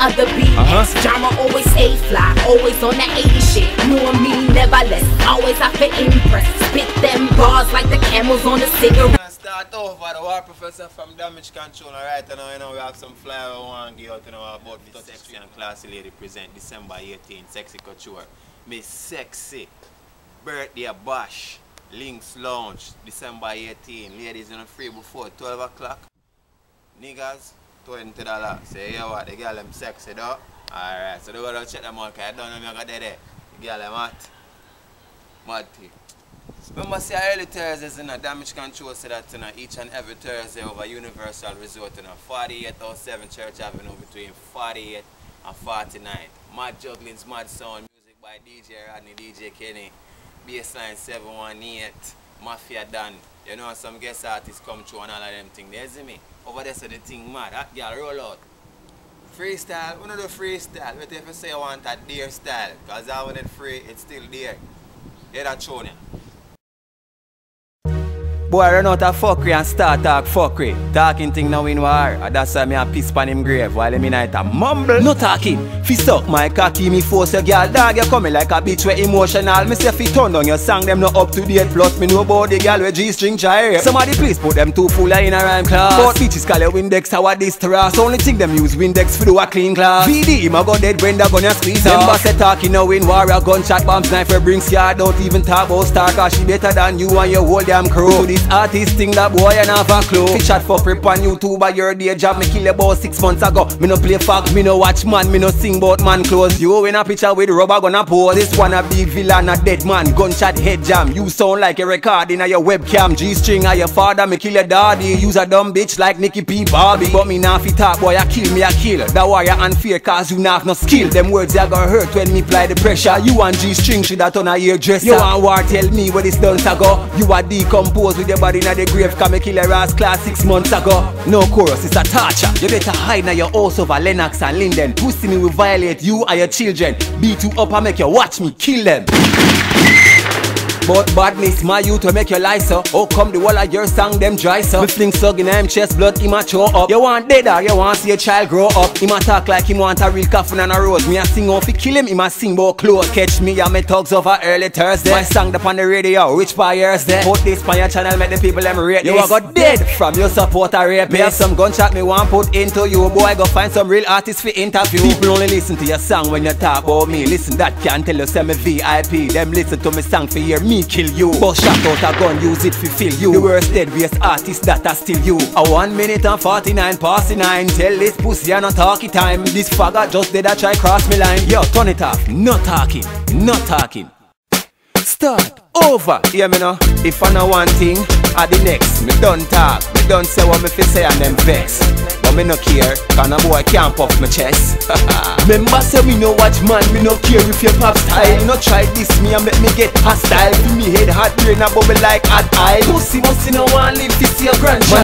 other BS. Drama always stay fly, always on that 80 shit. Knowing me, never less, always I fit impress. Spit them bars like the camels on a cigarette. Start off by the war professor from Damage Control. Alright, now we have some flyer we want to give out about the sexy and classy lady present December 18th, Sexy Couture. Miss Sexy Birthday Bash, Links Lounge, December 18th. Ladies in the free before 12 o'clock. Niggas, $20. Say, yeah, what? The girl them sexy though. Alright, so they go to check them out because I don't know if I got there. The girl them hot. Mad thing. Remember, see, early Thursdays in Damage Control said that each and every Thursday over Universal Resort in 4807 Church Avenue between 48 and 49. Mad jugglings, mad sound, music by DJ Rodney, DJ Kenny, Bassline 718, Mafia Dan. You know, some guest artists come through and all of them things. They see me. Over there, so the thing mad. That girl roll out. Freestyle, we don't do freestyle. But if you say you want a DareStyle, because that one is free, it's still there. Yeah, that's shown you. Boy, run out of fuckery and start talk fuckery. Talking thing now in war. And that's why me a piss pan him grave while me night a mumble. No talking. Fi suck my cocky, me force a girl. Dog, you coming like a bitch we emotional. Me say fi turn down your song, them not up to date. Plus me know about the girl with G-string try. Somebody please put them too full in a rhyme class. But bitches call you Windex, how this terrace. Only thing them use Windex fi do a clean class. VD, him a go dead Brenda gonna squeeze off. Remember say talking now in war. A gunshot bombs knife brings yard. Don't even talk about star, cause she better than you and your whole damn crew. So this artist thing that boy and have a clue. Fish shot for prep on YouTube by your day job. Me kill about 6 months ago. Me no play fag, me no watch man, me no sing about man clothes. You in a picture with rubber gonna pose. This one a big villain, a dead man, gunshot head jam. You sound like a recording of your webcam. G-string of your father, me kill your daddy. Use a dumb bitch like Nicki P. Barbie. But me nah fi talk, boy, I kill me, I kill. That why you unfair cause you nah have no skill. Them words they gonna hurt when me apply the pressure. You and G-string should have turn a hairdresser. You want war, tell me where this done to go. You a decompose with your body in the grave. Cause me kill your ass class 6 months ago. No chorus, it's a torture. You better hide now your house over Lennox and Linden. Pussy me will violate you and your children. Beat you up and make you watch me kill them. But badness, my youth will make you lie so. Oh come the wall of your song them dry so. Me fling sug in him chest blood him a show up. You want dead or you want see a child grow up. Him a talk like him want a real coffin and a rose. Me a sing off, he kill him a sing about clothes. Catch me and me thugs over early Thursday. My song up on the radio, which buyers there. Put this on your channel, make the people them rate this. You a got dead from your support a rapist. Me have some gunshot me want put into you. Boy go find some real artists for interview. People only listen to your song when you talk about me. Listen that can tell you say me VIP. Them listen to me song for hear me kill you. But shot out a gun, use it to fill you. The worst dead waste artist that are still you. A 1 minute and 49 past 9. Tell this pussy I not talking time. This faggot just did a try cross me line. Yo, turn it off. No talking. No talking. Start over. Hear me now. If I know one thing, at the next. Me done talk. Me done say what me fi say and them vex. But me no care, cause no boy can't puff my chest. Remember say me no watch man, me no care if you pop style. No try this me and make me get hostile. Feel me head hot brain a bubble like hot oil. Pussy must no one live to see your grandchild.